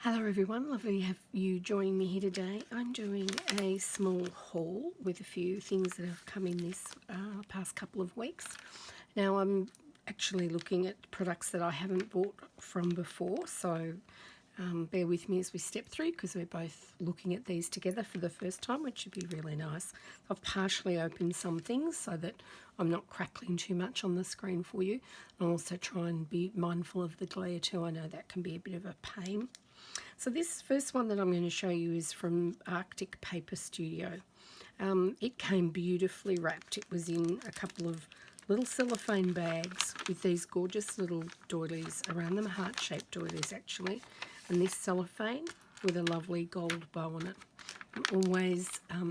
Hello everyone, lovely to have you joining me here today. I'm doing a small haul with a few things that have come in this past couple of weeks. Now I'm actually looking at products that I haven't bought from before, so bear with me as we step through because we're both looking at these together for the first time, which should be really nice. I've partially opened some things so that I'm not crackling too much on the screen for you. I'll also try and be mindful of the glare too. I know that can be a bit of a pain. So this first one that I'm going to show you is from Arctic Paper Studio. It came beautifully wrapped. It was in a couple of little cellophane bags with these gorgeous little doilies around them, heart-shaped doilies actually, and this cellophane with a lovely gold bow on it. I'm always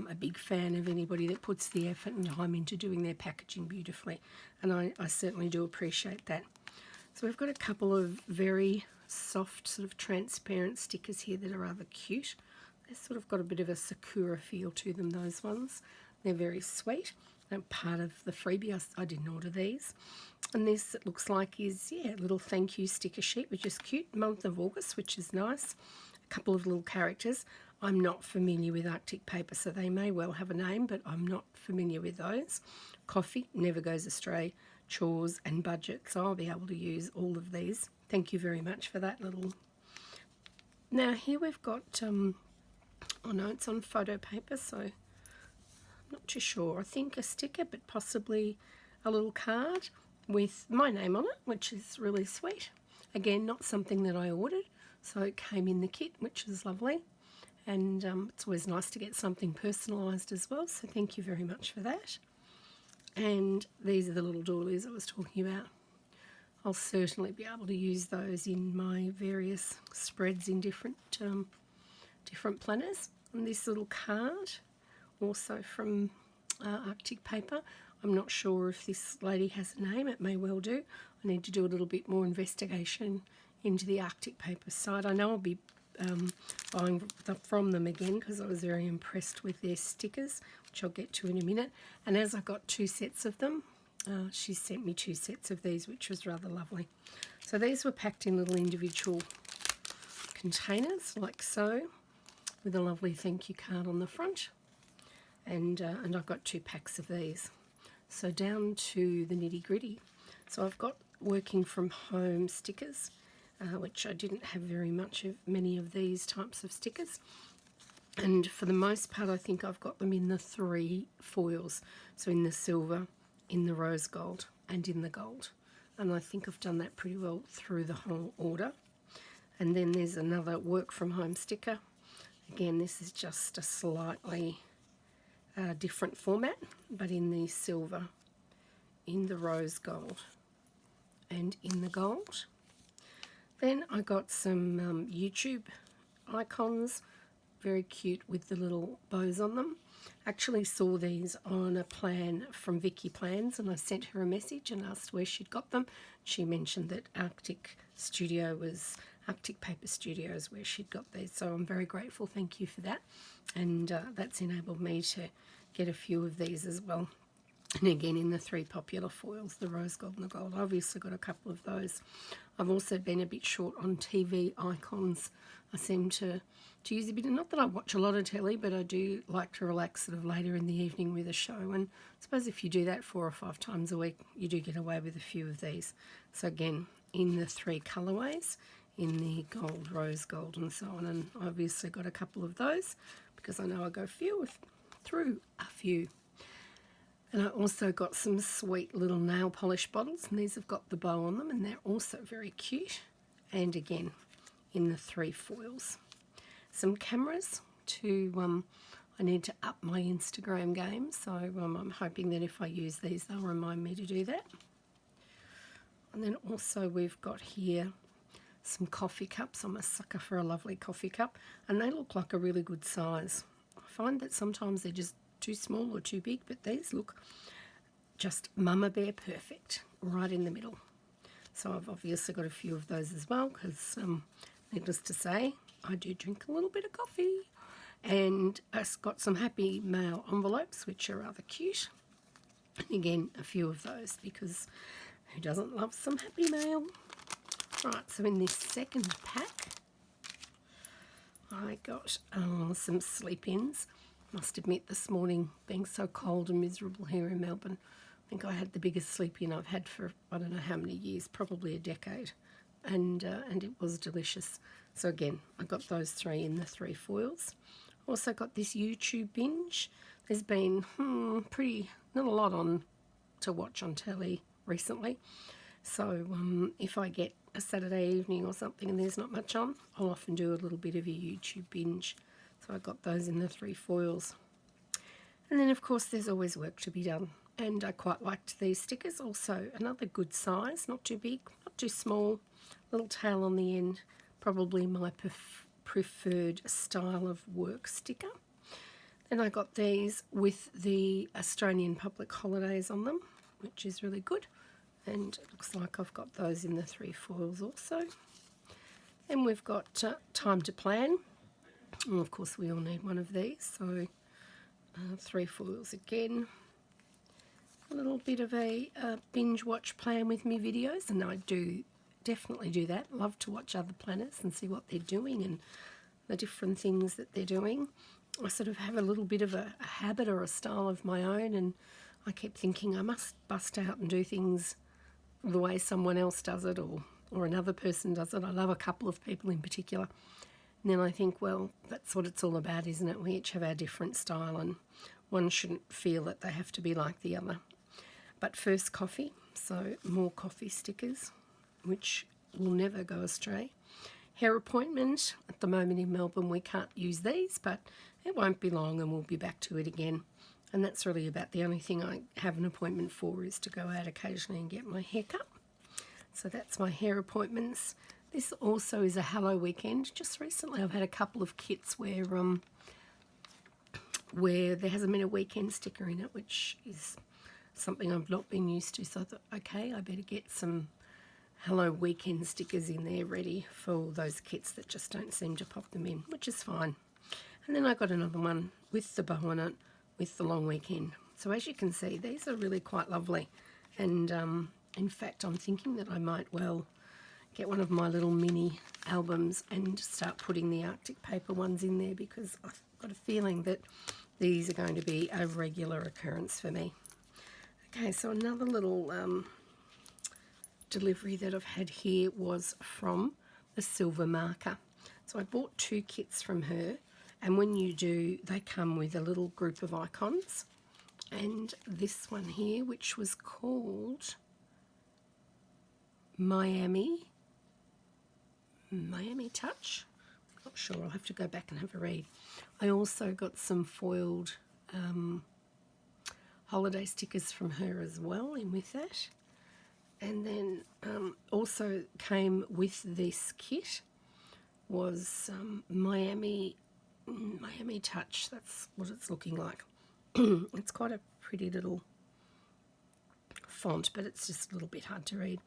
a big fan of anybody that puts the effort and time into doing their packaging beautifully, and I certainly do appreciate that. So we've got a couple of very soft sort of transparent stickers here that are rather cute. They've sort of got a bit of a sakura feel to them, those ones. They're very sweet. They're part of the freebie. I didn't order these. And this, it looks like, is, yeah, a little thank you sticker sheet, which is cute. Month of August, which is nice. A couple of little characters. I'm not familiar with Arctic Paper, so they may well have a name, but I'm not familiar with those. Coffee never goes astray. Chores and budget, so I'll be able to use all of these. Thank you very much for that little. Now here we've got, oh no, it's on photo paper, so I'm not too sure. I think a sticker, but possibly a little card with my name on it, which is really sweet. Again, not something that I ordered, so it came in the kit, which is lovely. And it's always nice to get something personalised as well, so thank you very much for that. And these are the little doilies I was talking about. I'll certainly be able to use those in my various spreads in different planners. And this little card, also from Arctic Paper. I'm not sure if this lady has a name. It may well do. I need to do a little bit more investigation into the Arctic Paper side. I know I'll be buying from them again because I was very impressed with their stickers, which I'll get to in a minute. And as I got two sets of them, she sent me two sets of these, which was rather lovely. So these were packed in little individual containers like so, with a lovely thank you card on the front. And I've got two packs of these. So down to the nitty gritty. So I've got working from home stickers, which I didn't have many of these types of stickers. And for the most part, I think I've got them in the three foils. So in the silver, in the rose gold, and in the gold. And I think I've done that pretty well through the whole order. And then there's another work from home sticker. Again, this is just a slightly different format, but in the silver, in the rose gold, and in the gold. Then I got some YouTube icons, very cute with the little bows on them. Actually saw these on a plan from Vicky Plans, and I sent her a message and asked where she'd got them. She mentioned that Arctic Paper Studios where she'd got these, so I'm very grateful. Thank you for that, and that's enabled me to get a few of these as well. And again, in the three popular foils, the rose gold and the gold. I obviously got a couple of those. I've also been a bit short on TV icons. I seem to use a bit, not that I watch a lot of telly, but I do like to relax sort of later in the evening with a show. And I suppose if you do that 4 or 5 times a week, you do get away with a few of these. So again, in the three colourways, in the gold, rose gold and so on. And I obviously got a couple of those because I know I go through a few. And I also got some sweet little nail polish bottles, and these have got the bow on them, and they're also very cute. And again, in the three foils. Some cameras to, I need to up my Instagram game, so I'm hoping that if I use these, they'll remind me to do that. And then also we've got here some coffee cups. I'm a sucker for a lovely coffee cup, and they look like a really good size. I find that sometimes they're just too small or too big, but these look just mama bear perfect, right in the middle. So I've obviously got a few of those as well because, needless to say, I do drink a little bit of coffee. And I've got some Happy Mail envelopes, which are rather cute. And again, a few of those because who doesn't love some Happy Mail? Right, so in this second pack, I got some sleep-ins. Must admit, this morning, being so cold and miserable here in Melbourne, I think I had the biggest sleep-in I've had for I don't know how many years, probably a decade, and it was delicious. So again, I got those 3 in the 3 foils. Also got this YouTube binge. There's been not a lot on to watch on telly recently. So if I get a Saturday evening or something and there's not much on, I'll often do a little bit of a YouTube binge. So I got those in the 3 foils. And then of course there's always work to be done. And I quite liked these stickers. Also another good size, not too big, not too small, little tail on the end. Probably my preferred style of work sticker. Then I got these with the Australian public holidays on them, which is really good. And it looks like I've got those in the 3 foils also. Then we've got Time to Plan. And of course we all need one of these, so 3 foils again. A little bit of a binge watch plan with me videos, and I do definitely do that. Love to watch other planners and see what they're doing and the different things that they're doing. I sort of have a little bit of a habit or a style of my own, and I keep thinking I must bust out and do things the way someone else does it, or another person does it. I love a couple of people in particular. And then I think, well, that's what it's all about, isn't it? We each have our different style, and one shouldn't feel that they have to be like the other. But first, coffee. So more coffee stickers, which will never go astray. Hair appointment. At the moment in Melbourne we can't use these, but it won't be long and we'll be back to it again. And that's really about the only thing I have an appointment for, is to go out occasionally and get my hair cut. So that's my hair appointments. This also is a Hello Weekend. Just recently I've had a couple of kits where there hasn't been a weekend sticker in it, which is something I've not been used to. So I thought, okay, I better get some Hello Weekend stickers in there ready for all those kits that just don't seem to pop them in, which is fine. And then I got another one with the bow on it, with the long weekend. So as you can see, these are really quite lovely. And in fact, I'm thinking that I might well get one of my little mini albums and start putting the Arctic paper ones in there, because I've got a feeling that these are going to be a regular occurrence for me. Okay, so another little delivery that I've had here was from the Silver Marker. So I bought 2 kits from her, and when you do, they come with a little group of icons. And this one here, which was called Miami Touch. Not sure, I'll have to go back and have a read. I also got some foiled holiday stickers from her as well in with that. And then also came with this kit was Miami Touch. That's what it's looking like. It's quite a pretty little font, but it's just a little bit hard to read.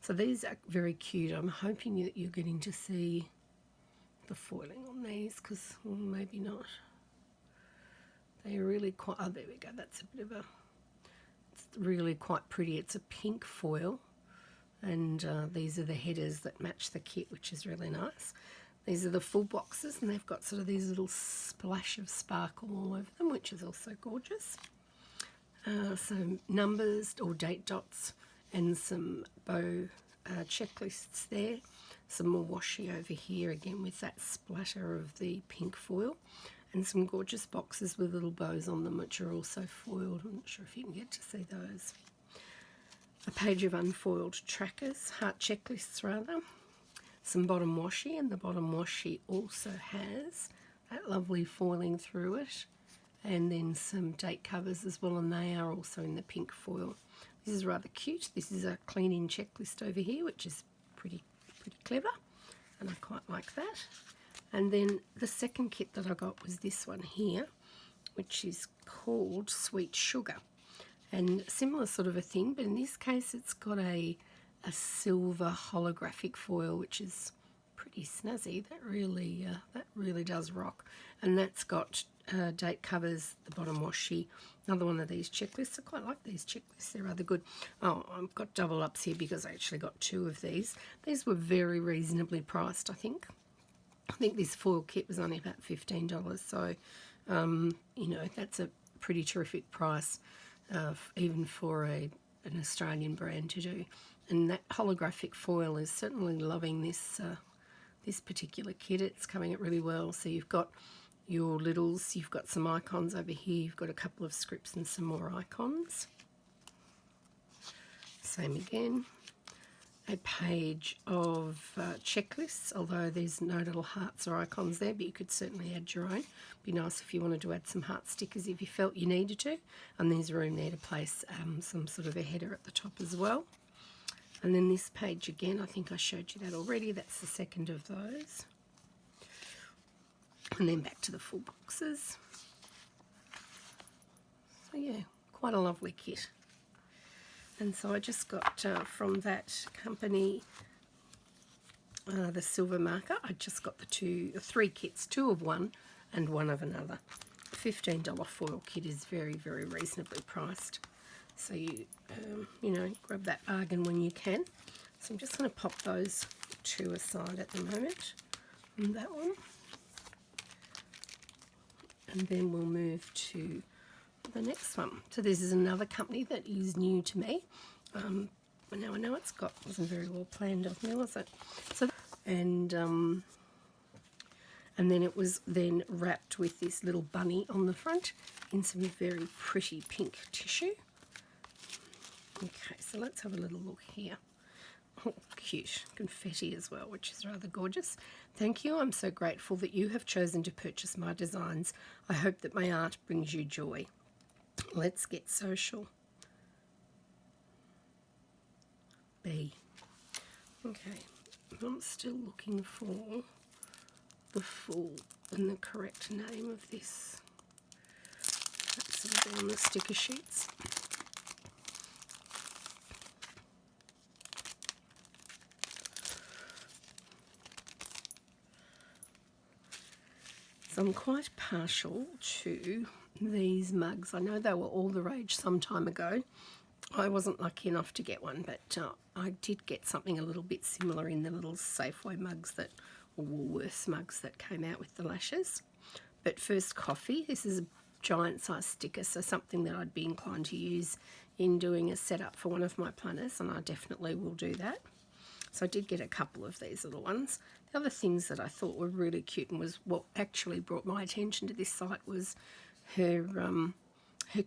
So these are very cute. I'm hoping that you're getting to see the foiling on these, because maybe not. They're really quite, oh there we go, that's a bit of a, it's really quite pretty. It's a pink foil, and these are the headers that match the kit, which is really nice. These are the full boxes, and they've got sort of these little splash of sparkle all over them, which is also gorgeous. Some numbers or date dots and some bow checklists there. Some more washi over here, again with that splatter of the pink foil. And some gorgeous boxes with little bows on them, which are also foiled. I'm not sure if you can get to see those. A page of unfoiled trackers, heart checklists rather. Some bottom washi, and the bottom washi also has that lovely foiling through it. And then some date covers as well, and they are also in the pink foil. This is rather cute. This is a cleaning checklist over here, which is pretty clever, and I quite like that. And then the second kit that I got was this one here, which is called Sweet Sugar. And similar sort of a thing, but in this case it's got a silver holographic foil, which is pretty snazzy. That really does rock. And that's got date covers, the bottom washi, another one of these checklists. I quite like these checklists, they're rather good. Oh, I've got double ups here because I actually got 2 of these. These were very reasonably priced, I think. I think this foil kit was only about $15, so you know, that's a pretty terrific price, even for an Australian brand to do. And that holographic foil is certainly loving this this particular kit. It's coming out really well. So you've got your littles, you've got some icons over here, you've got a couple of scripts and some more icons. Same again. A page of checklists, although there's no little hearts or icons there, but you could certainly add your own. Be nice if you wanted to add some heart stickers if you felt you needed to. And there's room there to place some sort of a header at the top as well. And then this page again, I think I showed you that already. That's the second of those. And then back to the full boxes. So yeah, quite a lovely kit. And so I just got from that company the silver marker. I just got the three kits, 2 of one and 1 of another. The $15 foil kit is very, very reasonably priced. So you know, grab that bargain when you can. So I'm just going to pop those 2 aside at the moment. And that one. And then we'll move to the next one. So this is another company that is new to me. But now I know wasn't very well planned of me, was it? So and then it was then wrapped with this little bunny on the front in some very pretty pink tissue. Okay, so let's have a little look here. Oh, cute. Confetti as well, which is rather gorgeous. Thank you. I'm so grateful that you have chosen to purchase my designs. I hope that my art brings you joy. Let's get social. B. Okay, I'm still looking for the full and the correct name of this. That's all on the sticker sheets. So I'm quite partial to these mugs. I know they were all the rage some time ago. I wasn't lucky enough to get one, but I did get something a little bit similar in the little Safeway mugs or Woolworths mugs that came out with the lashes. But first, coffee. This is a giant size sticker, so something that I'd be inclined to use in doing a setup for one of my planners, and I definitely will do that. So I did get a couple of these little ones. The other things that I thought were really cute and was what actually brought my attention to this site was her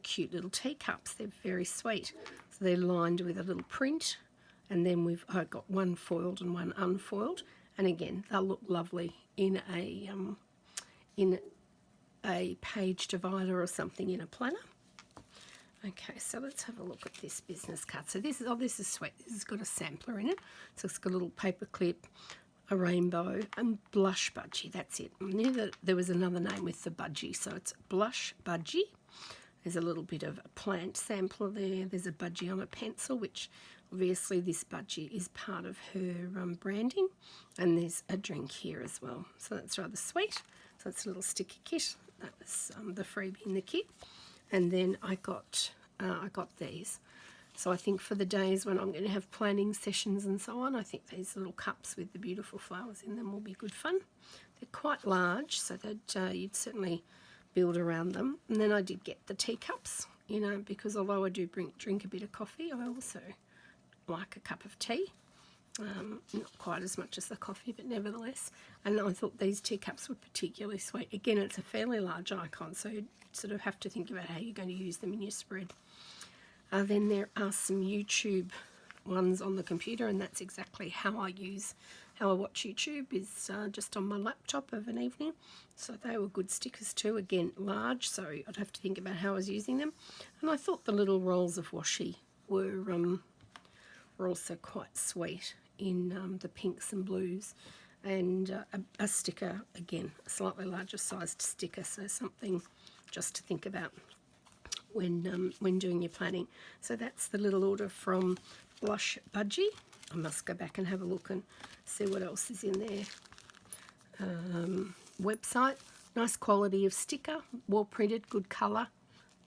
cute little teacups. They're very sweet. So they're lined with a little print, and then I've got one foiled and one unfoiled. And again, they'll look lovely in a page divider or something in a planner. Okay, so let's have a look at this business card. So this is sweet. This has got a sampler in it. So it's got a little paper clip, a rainbow, and blush budgie. That's it. I knew that there was another name with the budgie, so it's blush budgie. There's a little bit of a plant sampler there. There's a budgie on a pencil, which obviously this budgie is part of her branding. And there's a drink here as well. So that's rather sweet. So it's a little sticker kit. That was the freebie in the kit. And then I got these. So I think for the days when I'm going to have planning sessions and so on, I think these little cups with the beautiful flowers in them will be good fun. They're quite large, so that you'd certainly build around them. And then I did get the teacups, you know, because although I do drink a bit of coffee, I also like a cup of tea. Not quite as much as the coffee, but nevertheless. And I thought these teacups were particularly sweet. Again, it's a fairly large icon, so you sort of have to think about how you're going to use them in your spread. Then there are some YouTube ones on the computer, and that's exactly how I watch YouTube, is just on my laptop of an evening. So they were good stickers too. Again, large, so I'd have to think about how I was using them. And I thought the little rolls of washi were also quite sweet in the pinks and blues. And a sticker, again, a slightly larger sized sticker, so something just to think about when doing your planning. So that's the little order from Blush Budgie. I must go back and have a look and see what else is in there. Website, nice quality of sticker, well printed, good colour,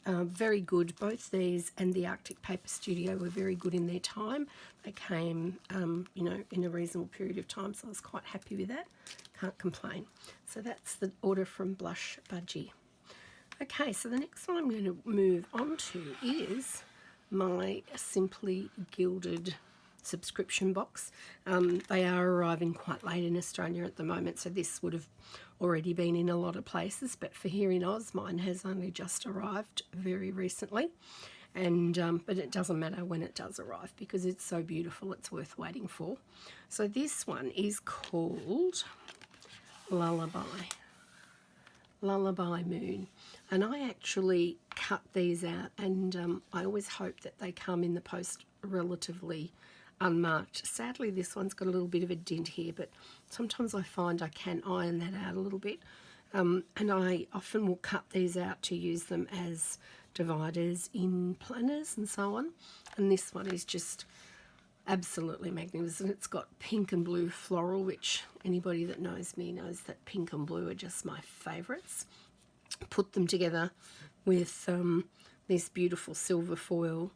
very good. Both these and the Arctic Paper Studio were very good in their time. They came, you know, in a reasonable period of time, so I was quite happy with that. Can't complain. So that's the order from Blush Budgie. Okay, so the next one I'm going to move on to is my Simply Gilded subscription box. They are arriving quite late in Australia at the moment, so this would have already been in a lot of places, but for here in Oz, mine has only just arrived very recently. And but it doesn't matter when it does arrive because it's so beautiful, it's worth waiting for. So this one is called Lullaby Moon, and I actually cut these out, and I always hope that they come in the post relatively unmarked. Sadly, this one's got a little bit of a dent here, but sometimes I find I can iron that out a little bit, and I often will cut these out to use them as dividers in planners and so on. And this one is just absolutely magnificent. It's got pink and blue floral, which anybody that knows me knows that pink and blue are just my favourites. Put them together with this beautiful silver foil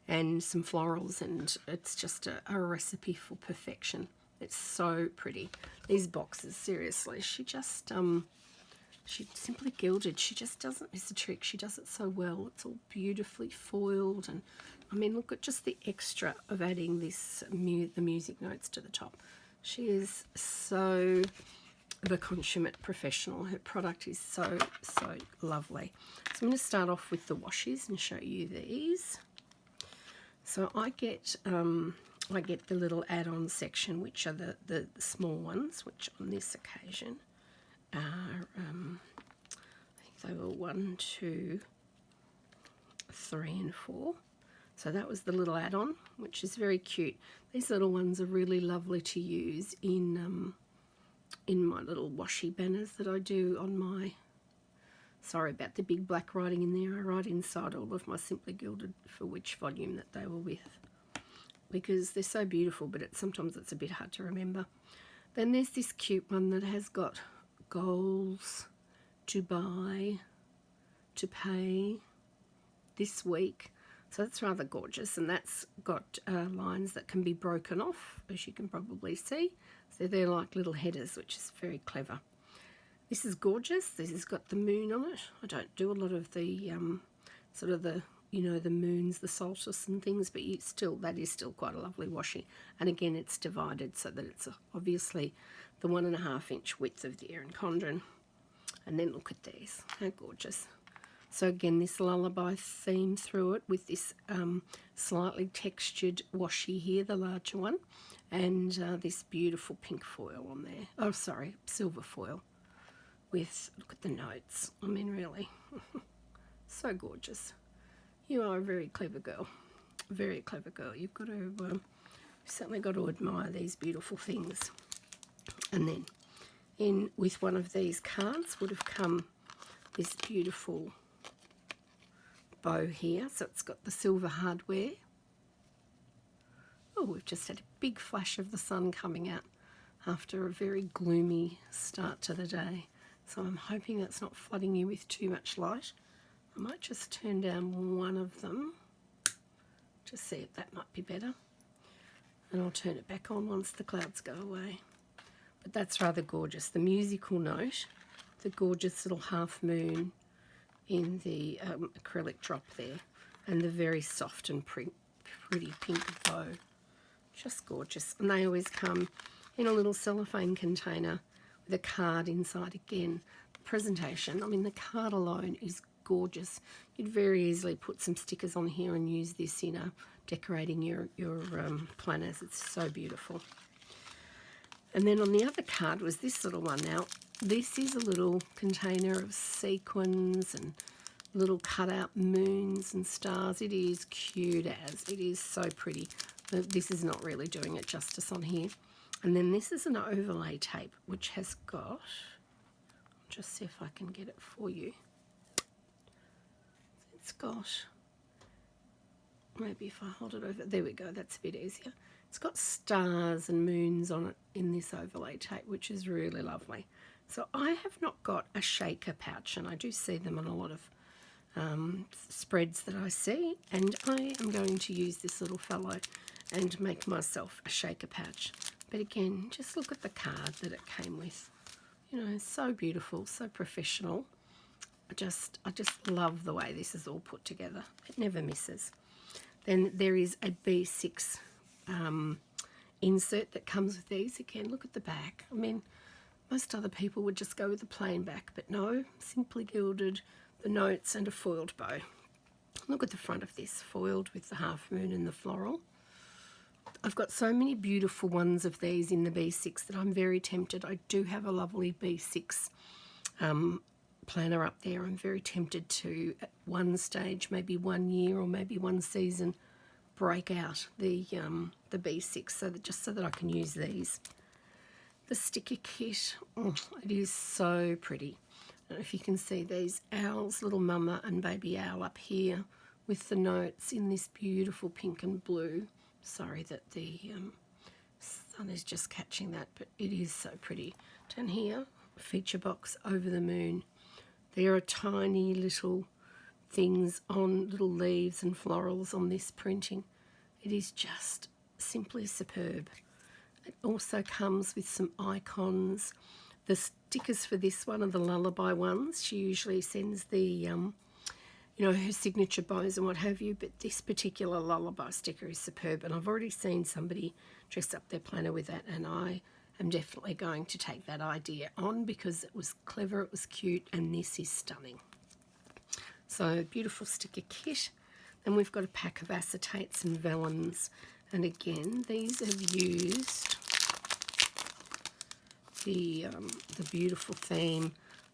and some florals, and it's just a recipe for perfection. It's so pretty. These boxes, seriously, she Simply Gilded, she just doesn't miss a trick. She does it so well. It's all beautifully foiled, and I mean, look at just the extra of adding this the music notes to the top. She is so the consummate professional. Her product is so lovely. So I'm going to start off with the washes and show you these. So I get the little add-on section, which are the small ones, which on this occasion are I think they were 1, 2, 3 and 4. So that was the little add-on, which is very cute. These little ones are really lovely to use in my little washi banners that I do on my, sorry about the big black writing in there. I write inside all of my Simply Gilded for which volume that they were with, because they're so beautiful, but sometimes it's a bit hard to remember. Then there's this cute one that has got goals to buy, to pay this week. So that's rather gorgeous, and that's got lines that can be broken off, as you can probably see. So they're like little headers, which is very clever. This is gorgeous. This has got the moon on it. I don't do a lot of the sort of the, you know, the moons, the solstice and things, but that is still quite a lovely washi. And again, it's divided so that it's obviously the 1.5 inch width of the Erin Condren. And then look at these, how gorgeous. So again, this lullaby theme through it with this slightly textured washi here, the larger one, and this beautiful pink foil on there. Oh, sorry, silver foil with, look at the notes. I mean, really, so gorgeous. You are a very clever girl, very clever girl. You've got to, certainly got to admire these beautiful things. And then in with one of these cards would have come this beautiful bow here. So it's got the silver hardware. Oh, we've just had a big flash of the sun coming out after a very gloomy start to the day. So I'm hoping that's not flooding you with too much light. I might just turn down one of them, just see if that might be better. And I'll turn it back on once the clouds go away. But that's rather gorgeous. The musical note, the gorgeous little half moon in the acrylic drop there, and the very soft and pretty pink bow. Just gorgeous. And they always come in a little cellophane container with a card inside again. The presentation, I mean, the card alone is gorgeous. You'd very easily put some stickers on here and use this, you know, decorating your planners. It's so beautiful. And then on the other card was this little one. Now, this is a little container of sequins and little cutout moons and stars. It is cute as. It is so pretty. This is not really doing it justice on here. And then this is an overlay tape, which has got, I'll just see if I can get it for you. It's got, maybe if I hold it over, there we go, that's a bit easier. It's got stars and moons on it in this overlay tape, which is really lovely. So I have not got a shaker pouch, and I do see them on a lot of spreads that I see, and I am going to use this little fellow and make myself a shaker pouch. But again, just look at the card that it came with. You know, so beautiful, so professional. I just love the way this is all put together. It never misses. Then there is a B6 insert that comes with these. Again, look at the back. I mean, most other people would just go with the plain back, but no, simply gilded, the notes and a foiled bow. Look at the front of this, foiled with the half moon and the floral. I've got so many beautiful ones of these in the B6 that I'm very tempted. I do have a lovely B6 planner up there. I'm very tempted to, at one stage, maybe 1 year or maybe one season, break out the B6 so that I can use these. The sticker kit, oh, it is so pretty. I don't know if you can see these owls, little mama and baby owl up here with the notes in this beautiful pink and blue. Sorry that the sun is just catching that, but it is so pretty. Down here, feature box over the moon. There are tiny little things on little leaves and florals on this printing. It is just simply superb. It also comes with some icons. The stickers for this one are the lullaby ones. She usually sends the, you know, her signature bows and what have you, but this particular lullaby sticker is superb, and I've already seen somebody dress up their planner with that, and I am definitely going to take that idea on because it was clever, it was cute, and this is stunning. So, beautiful sticker kit. Then we've got a pack of acetates and vellums, and again, these have used the beautiful theme,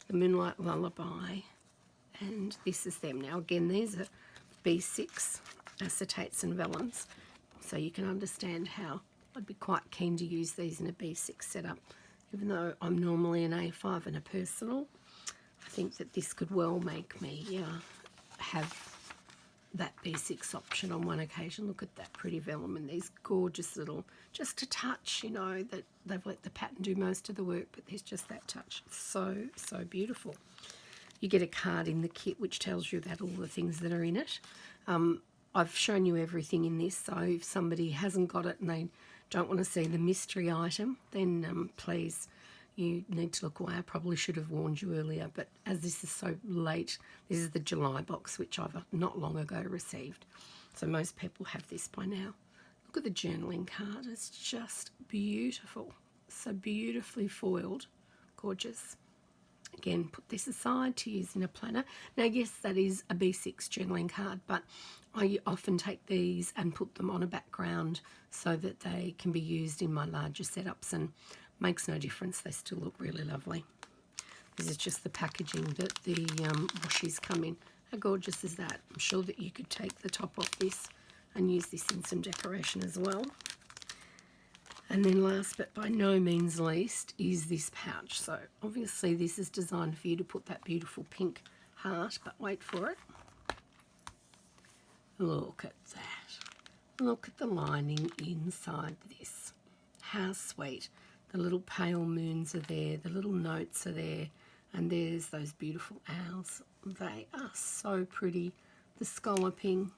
the Moonlight Lullaby, and this is them. Now again, these are B6 acetates and vellums, so you can understand how I'd be quite keen to use these in a B6 setup. Even though I'm normally an A5 and a personal, I think that this could well make me have that B6 option on one occasion. Look at that pretty vellum and these gorgeous little, just a touch, you know, that they've let the pattern do most of the work, but there's just that touch. It's so, so beautiful. You get a card in the kit which tells you about all the things that are in it. I've shown you everything in this, so if somebody hasn't got it and they don't want to see the mystery item, then please, you need to look away. I probably should have warned you earlier, but as this is so late, this is the July box, which I've not long ago received. So most people have this by now. Look at the journaling card. It's just beautiful. So beautifully foiled. Gorgeous. Again, put this aside to use in a planner. Now, yes, that is a B6 journaling card, but I often take these and put them on a background so that they can be used in my larger setups, and makes no difference. They still look really lovely. This is just the packaging that the washies come in. How gorgeous is that? I'm sure that you could take the top off this and use this in some decoration as well. And then last but by no means least is this pouch. So obviously this is designed for you to put that beautiful pink heart, but wait for it. Look at that. Look at the lining inside this. How sweet. The little pale moons are there, the little notes are there, and there's those beautiful owls. They are so pretty. The scalloping,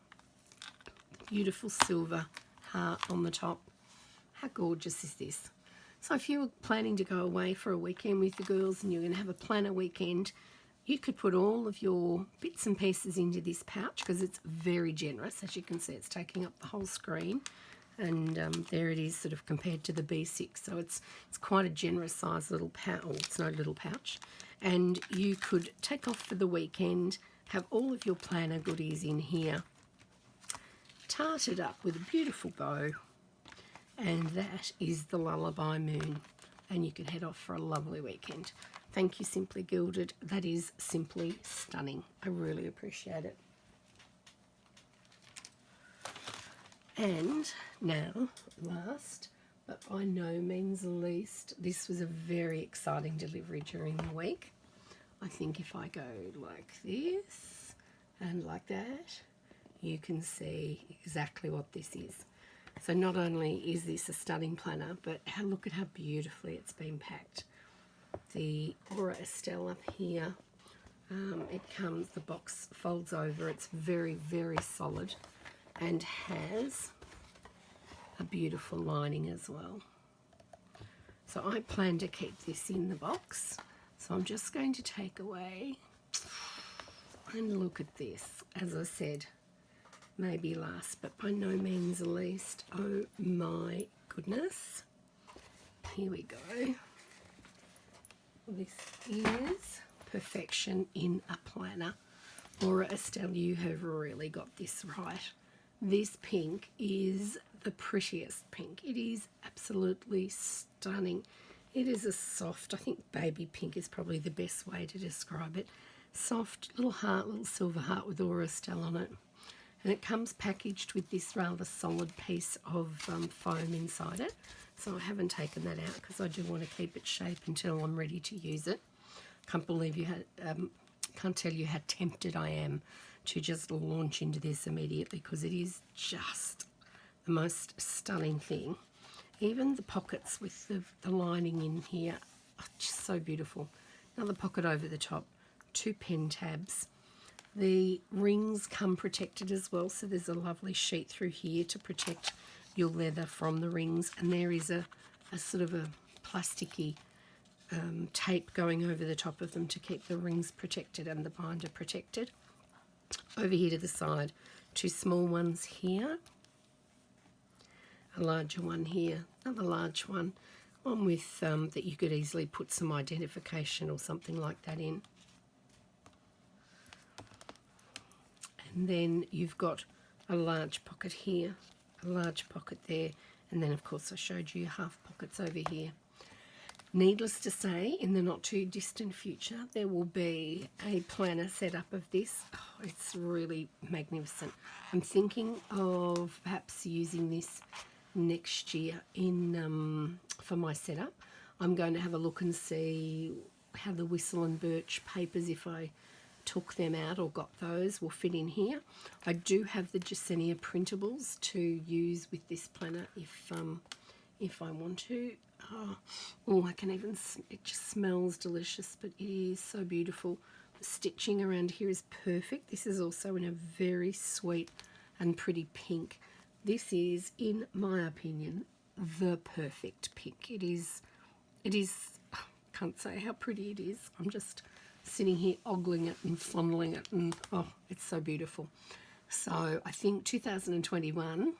the beautiful silver heart on the top. How gorgeous is this? So if you were planning to go away for a weekend with the girls and you're going to have a planner weekend, you could put all of your bits and pieces into this pouch because it's very generous. As you can see, it's taking up the whole screen. And there it is, sort of compared to the B6. So it's quite a generous size little pouch. Oh, it's no little pouch. And you could take off for the weekend, have all of your planner goodies in here, tarted up with a beautiful bow, and that is the Lullaby Moon. And you can head off for a lovely weekend. Thank you, Simply Gilded. That is simply stunning. I really appreciate it. And now, last but by no means least, this was a very exciting delivery during the week. I think if I go like this and like that, you can see exactly what this is. So not only is this a stunning planner, but look at how beautifully it's been packed. The Aura Estelle up here, it comes, the box folds over, it's very, very solid, and has a beautiful lining as well. So I plan to keep this in the box So I'm just going to take away and look at this. As I said, maybe last but by no means least. Oh my goodness. Here we go. This is perfection in a planner. Laura, Estelle, you have really got this right. This pink is the prettiest pink. It is absolutely stunning. It is a soft, I think baby pink is probably the best way to describe it. Soft little heart, little silver heart with Laura Estelle on it. And it comes packaged with this rather solid piece of foam inside it. So I haven't taken that out because I do want to keep its shape until I'm ready to use it. Can't believe you had, can't tell you how tempted I am to just launch into this immediately because it is just the most stunning thing. Even the pockets with the lining in here are just so beautiful. Another pocket over the top, 2 pen tabs. The rings come protected as well, so there's a lovely sheet through here to protect your leather from the rings, and there is a sort of a plasticky tape going over the top of them to keep the rings protected and the binder protected. Over here to the side, 2 small ones here, a larger one here, another large one with that you could easily put some identification or something like that in. And then you've got a large pocket here, a large pocket there, and then of course I showed you half pockets over here. Needless to say, in the not too distant future, there will be a planner set up of this. Oh, it's really magnificent. I'm thinking of perhaps using this next year in for my setup. I'm going to have a look and see how the Whistle and Birch papers, if I took them out or got those, will fit in here. I do have the Jasenia printables to use with this planner if I want to. Oh, I can even, it just smells delicious, but it is so beautiful. The stitching around here is perfect. This is also in a very sweet and pretty pink. This is, in my opinion, the perfect pink. It is, can't say how pretty it is. I'm just sitting here ogling it and fondling it, and oh, it's so beautiful. So I think 2021,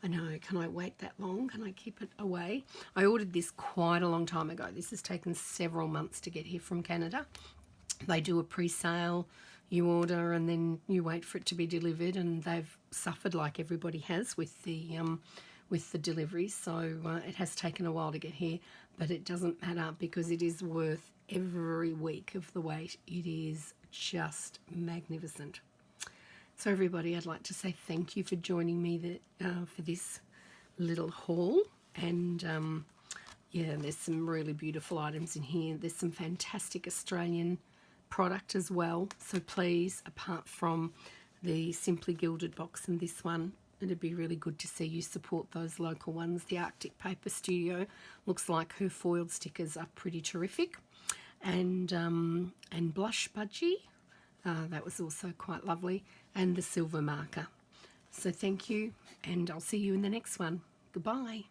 I know, can I wait that long? Can I keep it away? I ordered this quite a long time ago. This has taken several months to get here from Canada. They do a pre-sale, you order, and then you wait for it to be delivered, and they've suffered like everybody has with the deliveries. So it has taken a while to get here, but it doesn't matter because it is worth every week of the wait. It is just magnificent. So everybody, I'd like to say thank you for joining me for this little haul. And yeah, there's some really beautiful items in here. There's some fantastic Australian product as well. So please, apart from the Simply Gilded box and this one, it'd be really good to see you support those local ones. The Arctic Paper Studio, looks like her foiled stickers are pretty terrific. And Blush Budgie, that was also quite lovely. And the silver marker. So thank you, and I'll see you in the next one. Goodbye.